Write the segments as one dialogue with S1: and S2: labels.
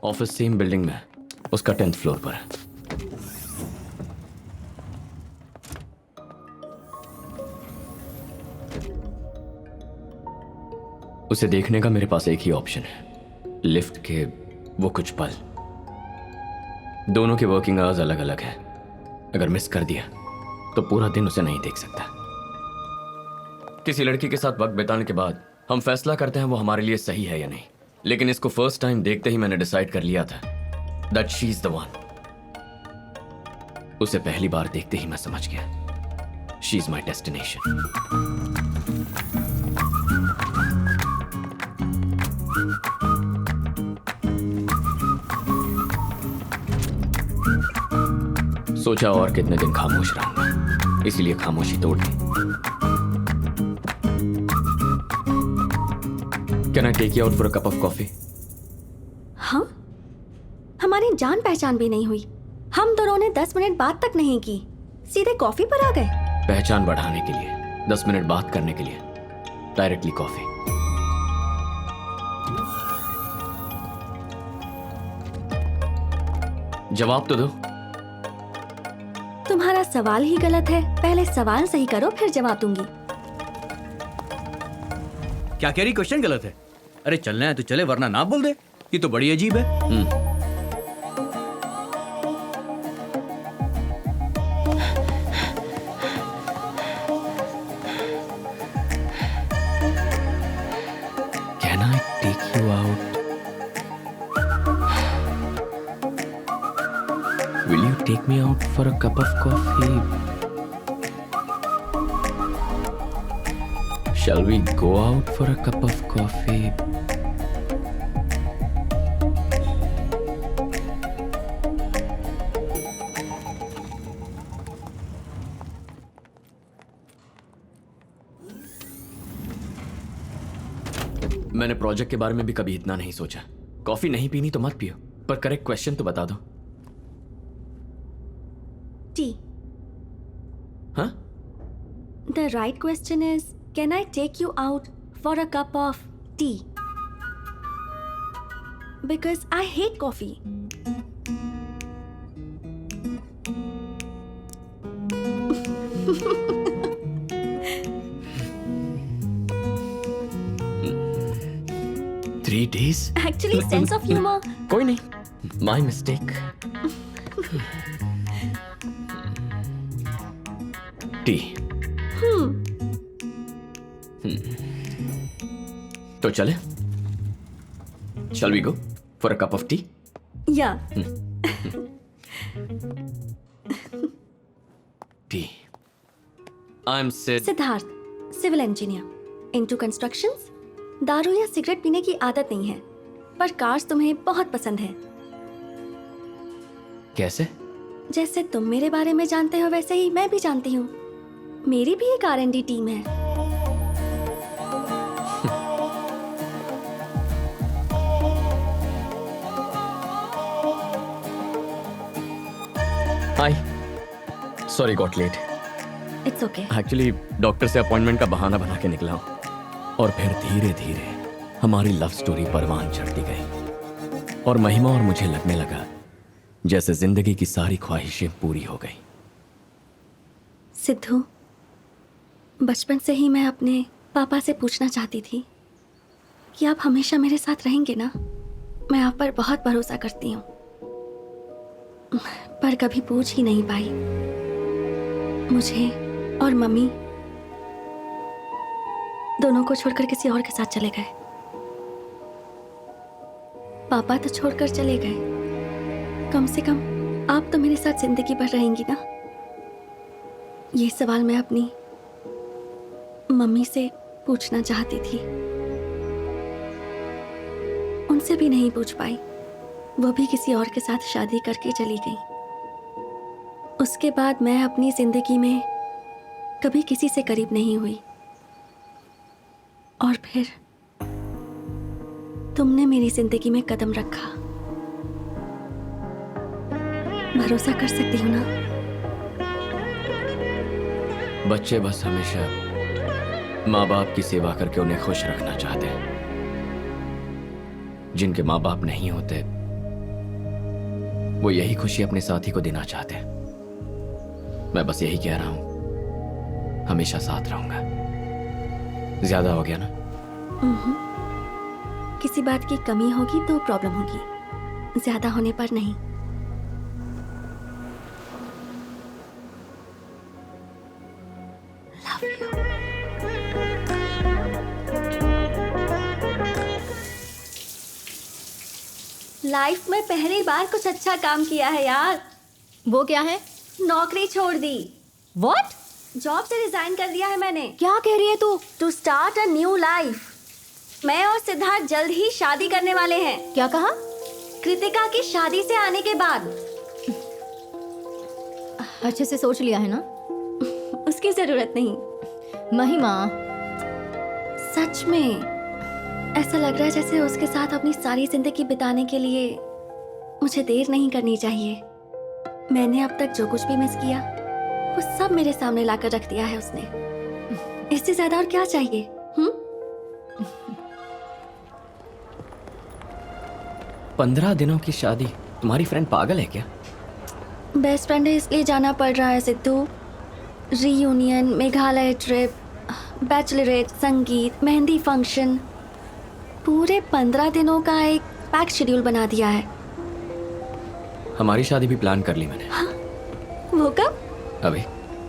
S1: Office same building में, उसका 10th floor पर है। उसे देखने का मेरे पास एक ही ऑप्शन है, लिफ्ट के वो कुछ पल। दोनों के वर्किंग आवर्स अलग अलग हैं। अगर मिस कर दिया तो पूरा दिन उसे नहीं देख सकता। किसी लड़की के साथ वक्त बिताने के बाद हम फैसला करते हैं वो हमारे लिए सही है या नहीं, लेकिन इसको फर्स्ट टाइम देखते ही मैंने डिसाइड कर लिया था that she is the one. उसे पहली बार देखते ही मैं समझ गया, शी इज माई डेस्टिनेशन। सोचा और कितने दिन खामोश रहूंगा, इसलिए खामोशी तोड़ दी। Can I take you out for a cup of coffee?
S2: हाँ, हमारी जान पहचान भी नहीं हुई। हम दोनों ने 10 मिनट बात तक नहीं की, सीधे कॉफी पर आ गए।
S1: पहचान बढ़ाने के लिए, 10 मिनट बात करने के लिए डायरेक्टली कॉफी। जवाब तो दो।
S2: तुम्हारा सवाल ही गलत है। पहले सवाल सही करो, फिर जवाब दूंगी।
S3: क्या कह रही? क्वेश्चन गलत है। अरे चलना है तो चले, वरना ना बोल दे। ये तो बड़ी अजीब है।
S1: Can I take you out? Will you take me out for a cup of coffee? Shall we go out for a cup of coffee? मैंने प्रोजेक्ट के बारे में भी कभी इतना नहीं सोचा। कॉफी नहीं पीनी तो मत पियो, पर करेक्ट क्वेश्चन तो बता दो।
S2: टी।
S1: हाँ?
S2: The right question is, can I take you out for a cup of tea? Because I hate coffee.
S1: Three days?
S2: Actually, sense of humor.
S1: कोई नहीं, my mistake. टी। तो चले? Shall we go for a cup of tea?
S2: Yeah.
S1: Tea. I'm Sid.
S2: Siddharth, civil engineer, into constructions. दारू या cigarette पीने की आदत नहीं है, पर कार्स तुम्हें बहुत पसंद है।
S1: कैसे?
S2: जैसे तुम मेरे बारे में जानते हो, वैसे ही मैं भी जानती हूँ। मेरी भी एक R&D टीम है।
S1: Hi, sorry got late.
S2: It's okay.
S1: Actually doctor से अपॉइंटमेंट का बहाना बना के निकला हूँ, और फिर धीरे धीरे हमारी लव स्टोरी परवान चढ़ती गई, और महिमा और मुझे लगने लगा जैसे जिंदगी की सारी ख्वाहिशें पूरी हो गई।
S2: सिद्धू, बचपन से ही मैं अपने पापा से पूछना चाहती थी कि आप हमेशा मेरे साथ रहेंगे ना। मैं आप पर बहुत भरोसा करती हूँ, पर कभी पूछ ही नहीं पाई। मुझे और मम्मी दोनों को छोड़कर किसी और के साथ चले गए। पापा तो छोड़कर चले गए, कम से कम आप तो मेरे साथ जिंदगी भर रहेंगी ना। ये सवाल मैं अपनी मम्मी से पूछना चाहती थी, उनसे भी नहीं पूछ पाई। वो भी किसी और के साथ शादी करके चली गई। उसके बाद मैं अपनी जिंदगी में कभी किसी से करीब नहीं हुई, और फिर तुमने मेरी जिंदगी में कदम रखा। भरोसा कर सकती हो ना?
S1: बच्चे बस हमेशा माँ बाप की सेवा करके उन्हें खुश रखना चाहते हैं। जिनके माँ बाप नहीं होते वो यही खुशी अपने साथी को देना चाहते हैं। मैं बस यही कह रहा हूं, हमेशा साथ रहूंगा। ज्यादा हो गया ना?
S2: किसी बात की कमी होगी तो प्रॉब्लम होगी, ज्यादा होने पर नहीं। लाइफ में पहली बार कुछ अच्छा काम किया है यार।
S4: वो क्या है?
S2: नौकरी छोड़ दी।
S4: व्हाट?
S2: जॉब से रिजाइन कर दिया है मैंने।
S4: क्या कह रही है तू?
S2: To start a new life. मैं और सिद्धार्थ जल्द ही शादी करने वाले हैं।
S4: क्या कहा?
S2: कृतिका की शादी से आने के बाद।
S4: अच्छे से सोच लिया है ना?
S2: उसकी जरूरत नहीं।
S4: महिमा,
S2: सच में ऐसा लग रहा है जैसे उसके साथ अपनी सारी जिंदगी बिताने के लिए मुझे देर नहीं करनी चाहिए। मैंने अब तक जो कुछ भी मिस किया वो सब मेरे सामने लाकर रख दिया है उसने। इससे ज्यादा और क्या चाहिए?
S1: 15 दिनों की शादी? तुम्हारी फ्रेंड पागल है क्या?
S2: बेस्ट फ्रेंड है इसलिए जाना पड़ रहा है Sidhu. Reunion, Meghalaya trip, Bachelorette, संगीत, मेहंदी फंक्शन, पूरे 15 दिनों का एक पैक शेड्यूल बना दिया है।
S1: हमारी शादी भी प्लान कर ली मैंने।
S2: वो कब?
S1: अभी।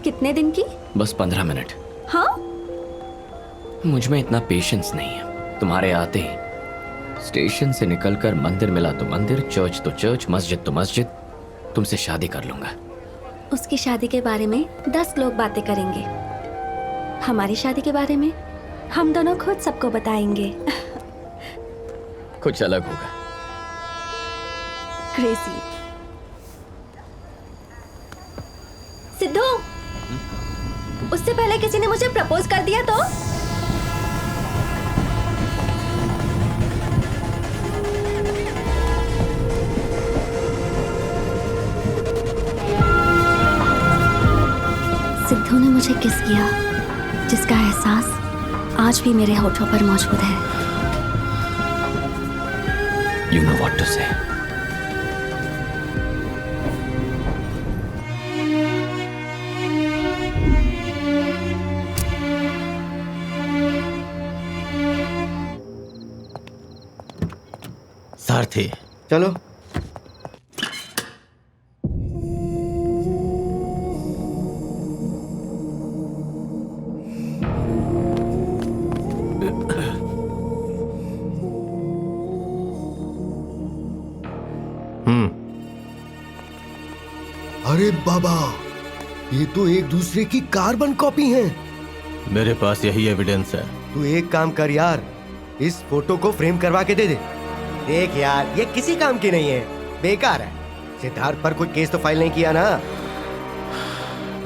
S2: कितने दिन की?
S1: बस 15 मिनट।
S2: हाँ?
S1: मुझ में इतना पेशेंस नहीं है। तुम्हारे आते ही स्टेशन से निकलकर मंदिर मिला तो मंदिर, चर्च तो चर्च, मस्जिद तो मस्जिद, तुमसे शादी कर लूंगा।
S2: उसकी शादी के बारे में 10 लोग बातें करेंगे। हमारी शादी के बारे में हम दोनों खुद सबको बताएंगे।
S1: कुछ अलग होगा।
S2: क्रेजी। सिद्धू, उससे पहले किसी ने मुझे प्रपोज कर दिया तो? सिद्धू ने मुझे किस किया, जिसका एहसास आज भी मेरे होठों पर मौजूद है।
S1: You know what to say.
S5: सारथी,
S6: चलो। अरे बाबा, ये तो एक दूसरे की कार्बन कॉपी हैं।
S5: मेरे पास यही एविडेंस है।
S6: तू एक काम कर यार, इस फोटो को फ्रेम करवा के दे दे। देख यार, ये किसी काम की नहीं है, बेकार है। सिद्धार्थ पर कोई केस तो फाइल नहीं किया ना?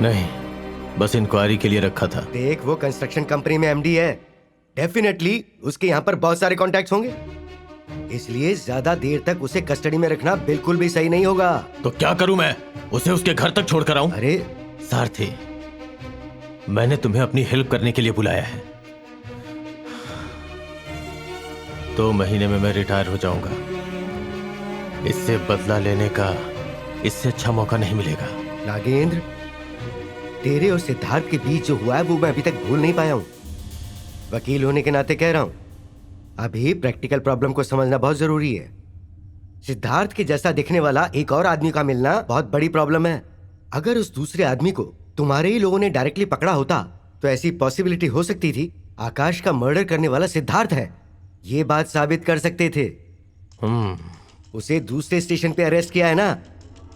S5: नहीं, बस इंक्वायरी के लिए रखा था।
S6: देख, वो कंस्ट्रक्शन कंपनी में एमडी है, डेफिनेटली उसके यहाँ पर बहुत सारे कॉन्टैक्ट्स होंगे, इसलिए ज्यादा देर तक उसे कस्टडी में रखना बिल्कुल भी सही नहीं होगा।
S5: तो क्या करूं मैं? उसे उसके घर तक छोड़कर आऊं?
S6: अरे
S5: सारथी, मैंने तुम्हें अपनी हेल्प करने के लिए बुलाया है। 2 महीने में मैं रिटायर हो जाऊंगा। इससे बदला लेने का इससे अच्छा मौका नहीं मिलेगा।
S6: नागेंद्र, तेरे और सिद्धार्थ के बीच जो हुआ है वो मैं अभी तक भूल नहीं पाया हूं। वकील होने के नाते कह रहा हूं, अभी प्रैक्टिकल प्रॉब्लम को समझना बहुत जरूरी है। सिद्धार्थ के जैसा दिखने वाला एक और आदमी का मिलना बहुत बड़ी प्रॉब्लम है। अगर उस दूसरे आदमी को तुम्हारे ही लोगों ने डायरेक्टली पकड़ा होता तो ऐसी पॉसिबिलिटी हो सकती थी आकाश का मर्डर करने वाला सिद्धार्थ है, ये बात साबित कर सकते थे। उसे दूसरे स्टेशन पे अरेस्ट किया है ना,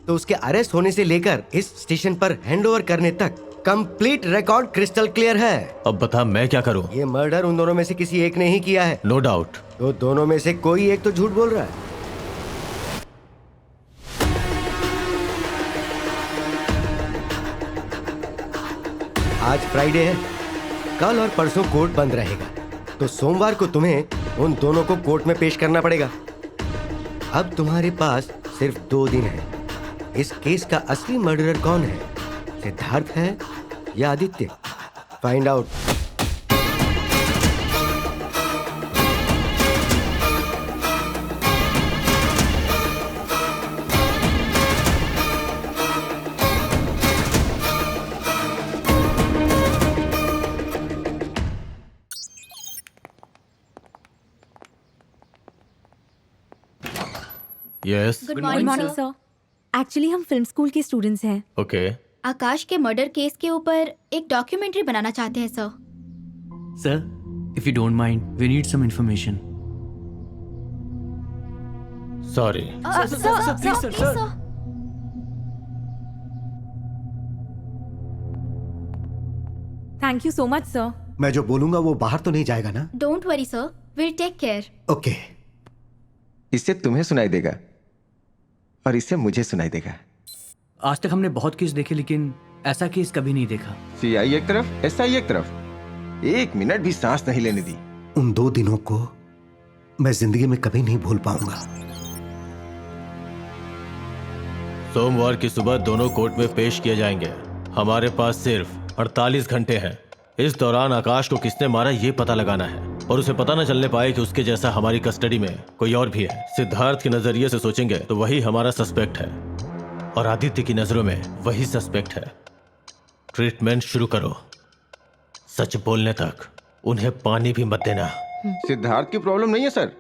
S6: तो उसके अरेस्ट होने से लेकर इस स्टेशन पर हैंडओवर करने तक कंप्लीट रिकॉर्ड क्रिस्टल क्लियर है।
S5: अब बता मैं क्या करूं?
S6: ये मर्डर उन दोनों में से किसी एक ने ही किया है।
S5: No doubt.
S6: तो दोनों में से कोई एक तो झूठ बोल रहा है। आज फ्राइडे है, कल और परसों कोर्ट बंद रहेगा, तो सोमवार को तुम्हें उन दोनों को कोर्ट में पेश करना पड़ेगा। अब तुम्हारे पास सिर्फ 2 दिन है। इस केस का असली मर्डरर कौन है, सिद्धार्थ है या Aditya? Find out.
S5: Yes,
S4: good
S7: morning
S4: morning sir.
S7: Sir. Actually हम फिल्म स्कूल के स्टूडेंट्स हैं।
S5: ओके।
S4: आकाश के मर्डर केस के ऊपर एक डॉक्यूमेंट्री बनाना चाहते हैं sir.
S3: Sir, if you don't mind, we need some information.
S5: Sorry.
S7: Thank you so much sir.
S6: मैं जो बोलूंगा वो बाहर तो नहीं जाएगा ना?
S4: Don't worry sir, will take care.
S6: Okay.
S8: इससे तुम्हें सुनाई देगा और इससे मुझे सुनाई देगा।
S3: आज तक हमने बहुत केस देखे, लेकिन ऐसा केस कभी नहीं देखा।
S8: सीआई एक तरफ, एसआई एक तरफ, 1 मिनट भी सांस नहीं लेने दी।
S6: उन 2 दिनों को मैं जिंदगी में कभी नहीं भूल पाऊंगा।
S5: सोमवार की सुबह दोनों कोर्ट में पेश किए जाएंगे। हमारे पास सिर्फ 48 घंटे हैं। इस दौरान आकाश को किसने मारा ये पता लगाना है और उसे पता न चलने पाए कि उसके जैसा हमारी कस्टडी में कोई और भी है। सिद्धार्थ के नजरिए से सोचेंगे तो वही हमारा सस्पेक्ट है और आदित्य की नजरों में वही सस्पेक्ट है। ट्रीटमेंट शुरू करो। सच बोलने तक उन्हें पानी भी मत देना।
S8: सिद्धार्थ की प्रॉब्लम नहीं है सर,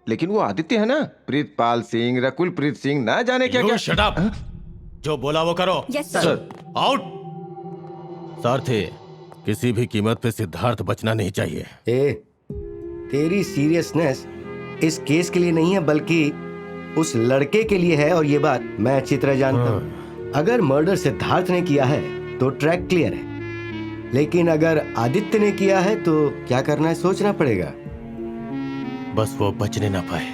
S8: लेकिन वो आदित्य है ना, प्रीतपाल सिंह, रकुल प्रीत सिंह, ना जाने क्या क्या।
S5: Shut up. जो बोला वो करो।
S7: Yes
S8: sir.
S5: आउट। सारथी, किसी भी कीमत पे सिद्धार्थ बचना नहीं चाहिए।
S6: ए, तेरी सीरियसनेस इस केस के लिए नहीं है बल्कि उस लड़के के लिए है, और ये बात मैं अच्छी तरह जानता हूँ। अगर मर्डर सिद्धार्थ ने किया है तो ट्रैक क्लियर है, लेकिन अगर आदित्य ने किया है तो क्या करना है सोचना पड़ेगा।
S5: बस वो बचने ना पाए।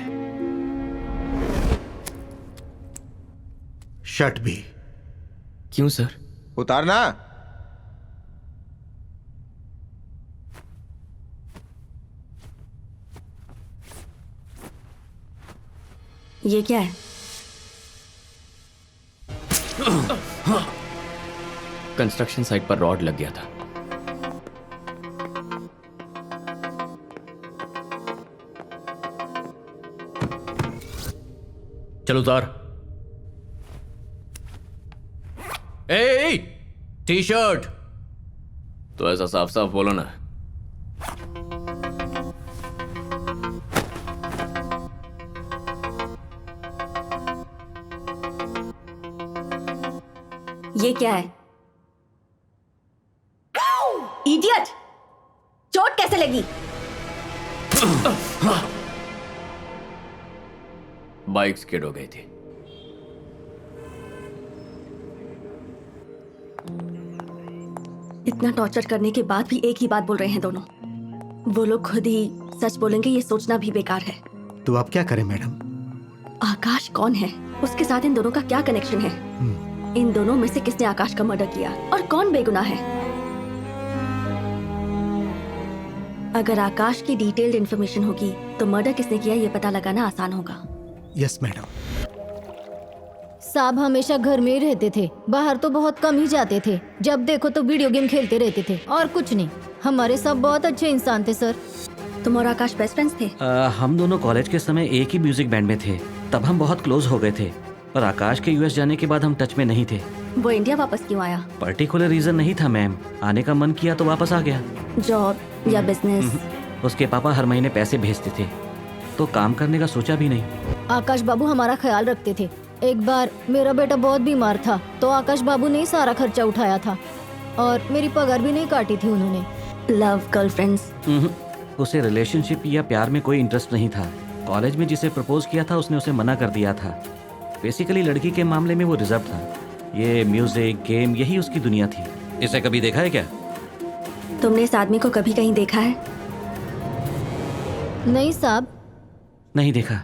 S6: शर्ट भी।
S1: क्यों सर?
S8: उतारना।
S2: ये क्या है?
S1: कंस्ट्रक्शन साइट पर रॉड लग गया था।
S3: चलो उतार। ए, टी शर्ट।
S1: तो ऐसा साफ साफ बोलो ना।
S2: ये क्या है? इडियट! चोट कैसे लगी?
S1: बाइक स्किड हो गई थी।
S2: इतना टॉर्चर करने के बाद भी एक ही बात बोल रहे हैं दोनों। वो लोग खुद ही सच बोलेंगे ये सोचना भी बेकार है।
S6: तो आप क्या करें मैडम?
S2: आकाश कौन है? उसके साथ इन दोनों का क्या कनेक्शन है? इन दोनों में से किसने आकाश का मर्डर किया और कौन बेगुनाह है? अगर आकाश की डिटेल्ड इंफॉर्मेशन होगी तो मर्डर किसने किया ये पता लगाना आसान होगा।
S6: Yes madam.
S4: साहब हमेशा घर में ही रहते थे, बाहर तो बहुत कम ही जाते थे। जब देखो तो वीडियो गेम खेलते रहते थे और कुछ नहीं। हमारे सब बहुत अच्छे इंसान थे सर।
S2: तुम और आकाश बेस्ट फ्रेंड्स थे?
S9: हम दोनों कॉलेज के समय एक ही म्यूजिक बैंड में थे। तब हम बहुत क्लोज हो गए थे, पर आकाश के यूएस जाने के बाद हम टच में नहीं थे।
S2: वो इंडिया वापस क्यों आया?
S9: पर्टिकुलर रीजन नहीं था मैम, आने का मन किया तो वापस आ गया।
S2: जॉब या बिजनेस?
S9: उसके पापा हर महीने पैसे भेजते थे तो काम करने का सोचा भी नहीं।
S4: आकाश बाबू हमारा ख्याल रखते थे। एक बार मेरा बेटा बहुत बीमार था तो आकाश बाबू ने ही सारा खर्चा उठाया था और मेरी पगार भी नहीं काटी थी उन्होंने।
S2: Love, girlfriends?
S9: उसे रिलेशनशिप या प्यार में कोई इंटरेस्ट नहीं था। कॉलेज में जिसे प्रपोज किया था उसने उसे मना कर दिया था। बेसिकली लड़की के मामले में वो रिजर्व था। ये म्यूजिक, गेम, यही उसकी दुनिया थी। इसे कभी देखा है क्या?
S2: तुमने इस आदमी को कभी कहीं देखा है?
S4: नहीं साहब।
S9: नहीं देखा।